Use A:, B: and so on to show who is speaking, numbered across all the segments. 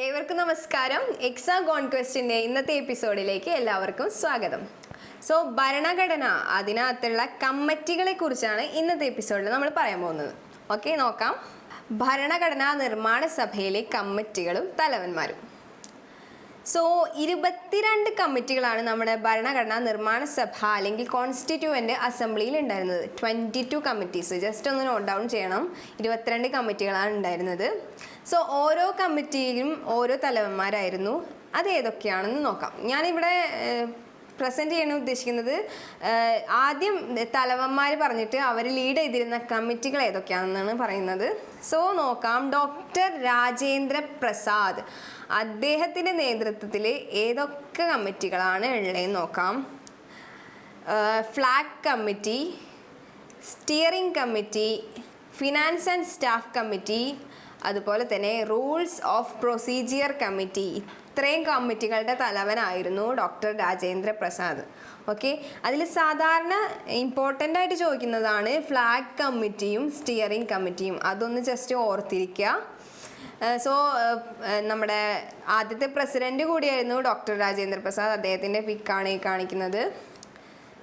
A: ഏവർക്കും നമസ്കാരം. എക്സാം കോൺക്വസ്റ്റിൻ്റെ ഇന്നത്തെ എപ്പിസോഡിലേക്ക് എല്ലാവർക്കും സ്വാഗതം. സോ ഭരണഘടന അതിനകത്തുള്ള കമ്മിറ്റികളെ കുറിച്ചാണ് ഇന്നത്തെ എപ്പിസോഡിൽ നമ്മൾ പറയാൻ പോകുന്നത്. ഓക്കെ, നോക്കാം. ഭരണഘടനാ നിർമ്മാണ സഭയിലെ കമ്മിറ്റികളും തലവന്മാരും. സോ 22 കമ്മിറ്റികളാണ് നമ്മുടെ ഭരണഘടനാ നിർമ്മാണ സഭ അല്ലെങ്കിൽ കോൺസ്റ്റിറ്റ്യൂവൻ്റ് അസംബ്ലിയിൽ ഉണ്ടായിരുന്നത്. 22 കമ്മിറ്റീസ്. ജസ്റ്റ് ഒന്ന് നോട്ട് ഡൗൺ ചെയ്യണം. 22 കമ്മിറ്റികളാണ് ഉണ്ടായിരുന്നത്. സോ ഓരോ കമ്മിറ്റിയിലും ഓരോ തലവന്മാരായിരുന്നു. അത് ഏതൊക്കെയാണെന്ന് നോക്കാം. ഞാനിവിടെ പ്രസൻറ്റ് ചെയ്യാൻ ഉദ്ദേശിക്കുന്നത് ആദ്യം തലവന്മാർ പറഞ്ഞിട്ട് അവർ ലീഡ് ചെയ്തിരുന്ന കമ്മിറ്റികൾ ഏതൊക്കെയാണെന്നാണ് പറയുന്നത്. സോ നോക്കാം. ഡോക്ടർ രാജേന്ദ്ര പ്രസാദ്, അദ്ദേഹത്തിൻ്റെ നേതൃത്വത്തിൽ ഏതൊക്കെ കമ്മിറ്റികളാണ് ഉള്ളതെന്ന് നോക്കാം. Flag committee, steering committee, finance and staff committee, അതുപോലെ തന്നെ റൂൾസ് ഓഫ് പ്രൊസീജിയർ കമ്മിറ്റി. ഇത്രയും കമ്മിറ്റികളുടെ തലവനായിരുന്നു ഡോക്ടർ രാജേന്ദ്ര പ്രസാദ്. ഓക്കെ, അതിൽ സാധാരണ ഇമ്പോർട്ടൻ്റ് ആയിട്ട് ചോദിക്കുന്നതാണ് ഫ്ലാഗ് കമ്മിറ്റിയും സ്റ്റിയറിംഗ് കമ്മിറ്റിയും. അതൊന്ന് ജസ്റ്റ് ഓർത്തിരിക്കുക. സോ നമ്മുടെ ആദ്യത്തെ പ്രസിഡന്റ് കൂടിയായിരുന്നു ഡോക്ടർ രാജേന്ദ്ര പ്രസാദ്. അദ്ദേഹത്തിൻ്റെ പിക്കാണ് ഈ കാണിക്കുന്നത്.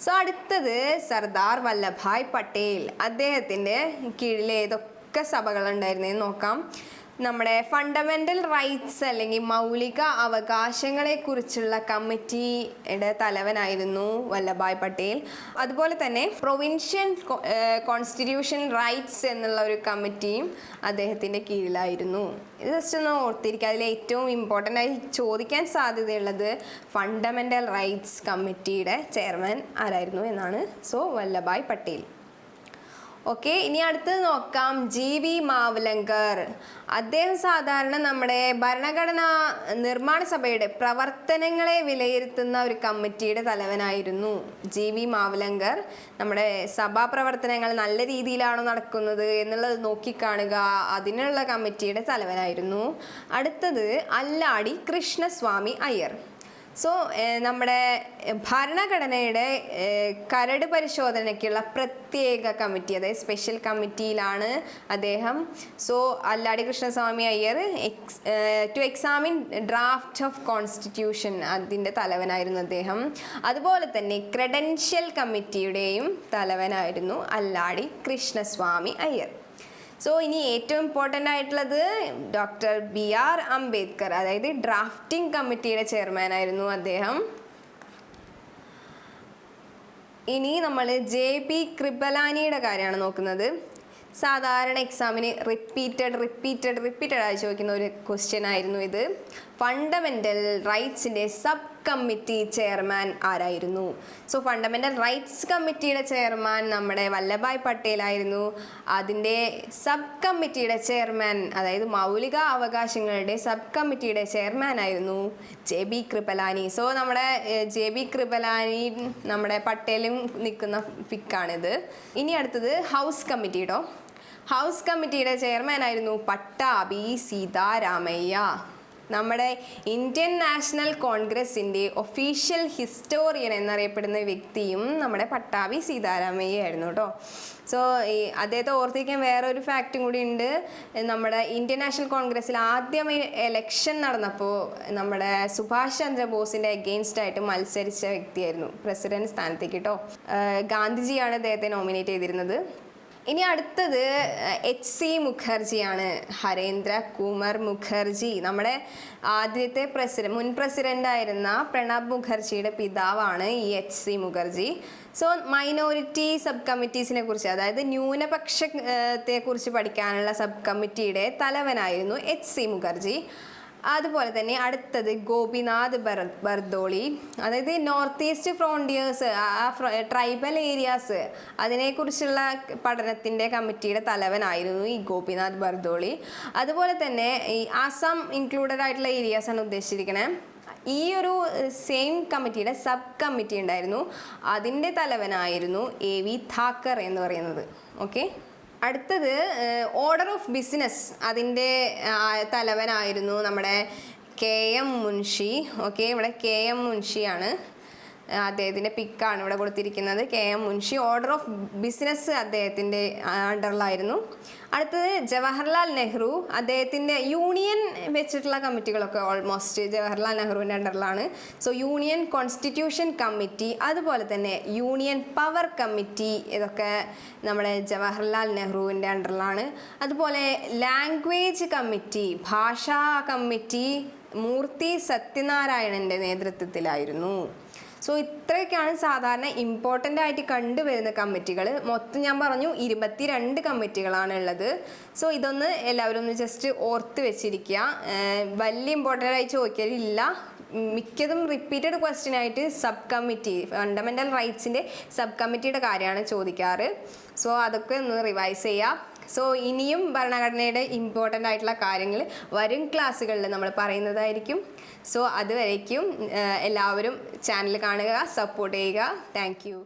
A: സോ അടുത്തത് സർദാർ വല്ലഭായ് പട്ടേൽ. അദ്ദേഹത്തിൻ്റെ കീഴിൽ ഏതൊക്കെ സഭകളുണ്ടായിരുന്നതെന്ന് നോക്കാം. നമ്മുടെ ഫണ്ടമെൻ്റൽ റൈറ്റ്സ് അല്ലെങ്കിൽ മൗലിക അവകാശങ്ങളെ കുറിച്ചുള്ള കമ്മിറ്റിയുടെ തലവനായിരുന്നു വല്ലഭായ് പട്ടേൽ. അതുപോലെ തന്നെ പ്രൊവിൻഷ്യൽ കോൺസ്റ്റിറ്റ്യൂഷൻ റൈറ്റ്സ് എന്നുള്ള ഒരു കമ്മിറ്റിയും അദ്ദേഹത്തിൻ്റെ കീഴിലായിരുന്നു. ഇത് ജസ്റ്റ് ഒന്ന് ഓർത്തിരിക്കുക. അതിൽ ഏറ്റവും ഇമ്പോർട്ടൻ്റ് ആയി ചോദിക്കാൻ സാധ്യതയുള്ളത് ഫണ്ടമെൻ്റൽ റൈറ്റ്സ് കമ്മിറ്റിയുടെ ചെയർമാൻ ആരായിരുന്നു എന്നാണ്. സോ വല്ലഭായ് പട്ടേൽ. ഓക്കെ, ഇനി അടുത്തത് നോക്കാം. GB മാവലങ്കർ. അദ്ദേഹം സാധാരണ നമ്മുടെ ഭരണഘടനാ നിർമ്മാണ സഭയുടെ പ്രവർത്തനങ്ങളെ വിലയിരുത്തുന്ന ഒരു കമ്മിറ്റിയുടെ തലവനായിരുന്നു GB മാവലങ്കർ. നമ്മുടെ സഭാ പ്രവർത്തനങ്ങൾ നല്ല രീതിയിലാണോ നടക്കുന്നത് എന്നുള്ളത് നോക്കിക്കാണുക, അതിനുള്ള കമ്മിറ്റിയുടെ തലവനായിരുന്നു. അടുത്തത് അല്ലാടി കൃഷ്ണസ്വാമി അയ്യർ. സോ നമ്മുടെ ഭരണഘടനയുടെ കരട് പരിശോധനയ്ക്കുള്ള പ്രത്യേക കമ്മിറ്റി, അതായത് സ്പെഷ്യൽ കമ്മിറ്റിയിലാണ് അദ്ദേഹം. So Alladi Krishnaswami Iyer to examine draft of constitution, അതിൻ്റെ തലവനായിരുന്നു അദ്ദേഹം. അതുപോലെ തന്നെ ക്രെഡൻഷ്യൽ കമ്മിറ്റിയുടെയും തലവനായിരുന്നു അല്ലാടി കൃഷ്ണസ്വാമി അയ്യർ. സോ ഇനി ഏറ്റവും ഇമ്പോർട്ടൻ്റ് ആയിട്ടുള്ളത് ഡോക്ടർ BR അംബേദ്കർ, അതായത് ഡ്രാഫ്റ്റിംഗ് കമ്മിറ്റിയുടെ ചെയർമാൻ ആയിരുന്നു അദ്ദേഹം. ഇനി നമ്മൾ JB കൃപലാനിയുടെ കാര്യമാണ് നോക്കുന്നത്. സാധാരണ എക്സാമിന് റിപ്പീറ്റഡ് ആയി ചോദിക്കുന്ന ഒരു ക്വസ്റ്റ്യൻ ആയിരുന്നു ഇത്. ഫണ്ടമെൻ്റൽ റൈറ്റ്സിൻ്റെ സബ് കമ്മിറ്റി ചെയർമാൻ ആരായിരുന്നു? സോ ഫണ്ടമെൻ്റൽ റൈറ്റ്സ് കമ്മിറ്റിയുടെ ചെയർമാൻ നമ്മുടെ വല്ലഭായ് പട്ടേൽ ആയിരുന്നു. അതിൻ്റെ സബ് കമ്മിറ്റിയുടെ ചെയർമാൻ, അതായത് മൗലിക അവകാശങ്ങളുടെ സബ് കമ്മിറ്റിയുടെ ചെയർമാൻ ആയിരുന്നു JB കൃപലാനി. സോ നമ്മുടെ JB കൃപലാനി നമ്മുടെ പട്ടേലും നിൽക്കുന്ന പിക്കാണിത്. ഇനി അടുത്തത് ഹൗസ് കമ്മിറ്റി കേട്ടോ. ഹൗസ് കമ്മിറ്റിയുടെ ചെയർമാൻ ആയിരുന്നു പട്ടാഭി സീതാരാമയ്യ. നമ്മുടെ ഇന്ത്യൻ നാഷണൽ കോൺഗ്രസിൻ്റെ ഒഫീഷ്യൽ ഹിസ്റ്റോറിയൻ എന്നറിയപ്പെടുന്ന വ്യക്തിയും നമ്മുടെ പട്ടാഭി സീതാരാമയ്യ ആയിരുന്നു കേട്ടോ. സോ അദ്ദേഹത്തെ ഓർത്തിരിക്കാൻ വേറൊരു ഫാക്റ്റും കൂടി ഉണ്ട്. നമ്മുടെ ഇന്ത്യൻ നാഷണൽ കോൺഗ്രസ്സിൽ ആദ്യം എലക്ഷൻ നടന്നപ്പോൾ നമ്മുടെ സുഭാഷ് ചന്ദ്രബോസിൻ്റെ അഗെയിൻസ്റ്റ് ആയിട്ട് മത്സരിച്ച വ്യക്തിയായിരുന്നു പ്രസിഡന്റ് സ്ഥാനത്തേക്ക് കേട്ടോ. ഗാന്ധിജിയാണ് അദ്ദേഹത്തെ നോമിനേറ്റ് ചെയ്തിരുന്നത്. ഇനി അടുത്തത് HC മുഖർജിയാണ്. ഹരേന്ദ്ര കുമാർ മുഖർജി. നമ്മുടെ ആദ്യത്തെ മുൻ പ്രസിഡൻ്റായിരുന്ന പ്രണബ് മുഖർജിയുടെ പിതാവാണ് ഈ HC Mukherjee. So minority sub കമ്മിറ്റീസിനെ കുറിച്ച്, അതായത് ന്യൂനപക്ഷത്തെ കുറിച്ച് പഠിക്കാനുള്ള സബ് കമ്മിറ്റിയുടെ തലവനായിരുന്നു HC മുഖർജി. അതുപോലെ തന്നെ അടുത്തത് ഗോപിനാഥ് ബർദോളി, അതായത് north east frontiers, tribal areas, അതിനെക്കുറിച്ചുള്ള പഠനത്തിൻ്റെ കമ്മിറ്റിയുടെ തലവനായിരുന്നു ഈ ഗോപിനാഥ് ബർദോളി. അതുപോലെ തന്നെ ഈ ആസാം ഇൻക്ലൂഡഡ് ആയിട്ടുള്ള ഏരിയാസാണ് ഉദ്ദേശിച്ചിരിക്കുന്നത്. ഈ ഒരു സെയിം കമ്മിറ്റിയുടെ സബ് കമ്മിറ്റി ഉണ്ടായിരുന്നു, അതിൻ്റെ തലവനായിരുന്നു AV താക്കർ എന്ന് പറയുന്നത്. ഓക്കെ, അടുത്തത് ഓർഡർ ഓഫ് ബിസിനസ്, അതിൻ്റെ തലവനായിരുന്നു നമ്മുടെ KM മുൻഷി. ഓക്കെ, ഇവിടെ KM മുൻഷിയാണ്. അദ്ദേഹത്തിൻ്റെ പിക്കാണ് ഇവിടെ കൊടുത്തിരിക്കുന്നത്. KM Munshi. Order of business അദ്ദേഹത്തിൻ്റെ അണ്ടറിലായിരുന്നു. അടുത്തത് ജവഹർലാൽ നെഹ്റു. അദ്ദേഹത്തിൻ്റെ യൂണിയൻ വെച്ചിട്ടുള്ള കമ്മിറ്റികളൊക്കെ ഓൾമോസ്റ്റ് ജവഹർലാൽ നെഹ്റുവിൻ്റെ അണ്ടറിലാണ്. സോ യൂണിയൻ കോൺസ്റ്റിറ്റ്യൂഷൻ കമ്മിറ്റി, അതുപോലെ തന്നെ യൂണിയൻ പവർ കമ്മിറ്റി, ഇതൊക്കെ നമ്മുടെ ജവഹർലാൽ നെഹ്റുവിൻ്റെ അണ്ടറിലാണ്. അതുപോലെ ലാംഗ്വേജ് കമ്മിറ്റി, ഭാഷാ കമ്മിറ്റി മൂർത്തി സത്യനാരായണൻ്റെ നേതൃത്വത്തിലായിരുന്നു. സോ ഇത്രയൊക്കെയാണ് സാധാരണ ഇമ്പോർട്ടൻ്റ് ആയിട്ട് കണ്ടുവരുന്ന കമ്മിറ്റികൾ. മൊത്തം ഞാൻ പറഞ്ഞു 22 കമ്മിറ്റികളാണ് ഉള്ളത്. സോ ഇതൊന്ന് എല്ലാവരും ഒന്ന് ജസ്റ്റ് ഓർത്ത് വെച്ചിരിക്കുക. വലിയ ഇമ്പോർട്ടൻ്റ് ആയി ചോദിക്കലില്ല. മിക്കതും റിപ്പീറ്റഡ് ക്വസ്റ്റ്യൻ ആയിട്ട് സബ് കമ്മിറ്റി, ഫണ്ടമെൻ്റൽ റൈറ്റ്സിൻ്റെ സബ് കമ്മിറ്റിയുടെ കാര്യമാണ് ചോദിക്കാറ്. സോ അതൊക്കെ ഒന്ന് റിവൈസ് ചെയ്യുക. സോ ഇനിയും ഭരണഘടനയുടെ ഇമ്പോർട്ടൻ്റ് ആയിട്ടുള്ള കാര്യങ്ങൾ വരും ക്ലാസ്സുകളിൽ നമ്മൾ പറയുന്നതായിരിക്കും. സോ അതുവരേക്കും എല്ലാവരും ചാനൽ കാണുക, സപ്പോർട്ട് ചെയ്യുക. Thank you.